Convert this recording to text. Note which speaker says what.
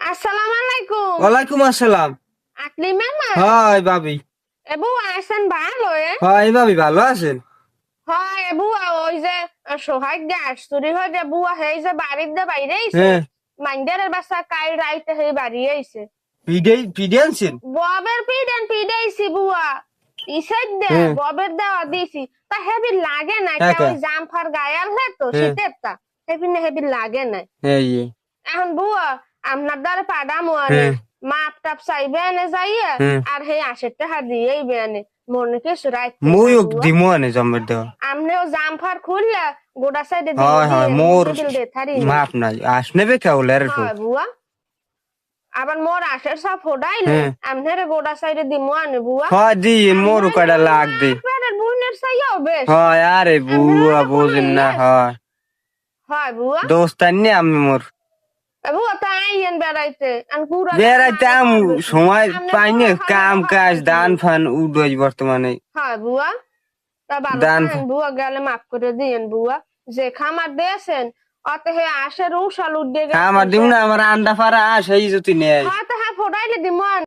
Speaker 1: আসসালামু আলাইকুম।
Speaker 2: ওয়ালাইকুম আসসালাম।
Speaker 1: আপনি মামা?
Speaker 2: হয় ভাবি।
Speaker 1: এবু আছেন ভালো?
Speaker 2: হয় ভাবি, ভালো আছেন?
Speaker 1: হয় এবু ওই যে সোহাগ গ্যাস চুরি হয়ে যে বুয়া এই যে বাড়ির দে বাইরে আইছে
Speaker 2: হ্যাঁ,
Speaker 1: মাইন্ডারের বাসা কাই রাইতে হে বাড়ি আইছে
Speaker 2: পিডে আনছেন?
Speaker 1: ববের পিডাইছি বুয়া ইসাইড দে
Speaker 2: হ্যাঁ,
Speaker 1: ববের দেওয়া দিছি তা হেবি লাগে না কে
Speaker 2: হ্যাঁ,
Speaker 1: ওই জামফার গায়াল হে তো
Speaker 2: হ্যাঁ,
Speaker 1: শীতের তা হেবি লাগে না
Speaker 2: এই
Speaker 1: এখন বুয়া আপনার দ্বারা পাডামো আনে
Speaker 2: হ্যাঁ,
Speaker 1: মাপ টাপ চাইবে এনে যাইয়ে
Speaker 2: হ্যাঁ,
Speaker 1: আর হে 80 টাকা দিয়েই বেনে মনে কিছু রাখতে
Speaker 2: মই দিমু আনে জমের দেওয়া।
Speaker 1: আমনেও জামফার খুললে গোডা সাইডে দিয়ে
Speaker 2: হয় হয়,
Speaker 1: দিয়ে
Speaker 2: মোর
Speaker 1: বিল দে থারি
Speaker 2: মাপ নাই, আসনে বে কেউলের তো।
Speaker 1: হয় বুয়া আবার মোর আশের সব ফোটাইলে
Speaker 2: হ্যাঁ,
Speaker 1: আমনের গোডা সাইডে দিমু আনে বুয়া
Speaker 2: হয় দি মোর কয়টা লাগ দি।
Speaker 1: আপনার বুনের সাইয়াও বেশ
Speaker 2: হয় আরে বুয়া বোঝেন না, হয়
Speaker 1: হয় বুয়া
Speaker 2: দোস্তানি আমি মোর
Speaker 1: বুয়া তাই আইয়েন বেড়াইতে আন পুরা
Speaker 2: বেড়াইতাম, সময়
Speaker 1: আমনে
Speaker 2: পাইনি,
Speaker 1: পুরা
Speaker 2: কাম
Speaker 1: খাওয়া
Speaker 2: কাজ
Speaker 1: দাওয়া
Speaker 2: দান ফান উডই বর্তমানে।
Speaker 1: হয় বুয়া তা ভালো
Speaker 2: দান
Speaker 1: থাকেন বুয়া গেলে মাফ করে দিয়েন বুয়া যে খামার দিয়েছেন অত হে আশের উশাল উঠে গেছে
Speaker 2: আমার দিম না, আমার আন্ডা ফারা সেই যদি নেয়।
Speaker 1: হ্যাঁ তো হ্যাঁ ফোটাইলে দিমু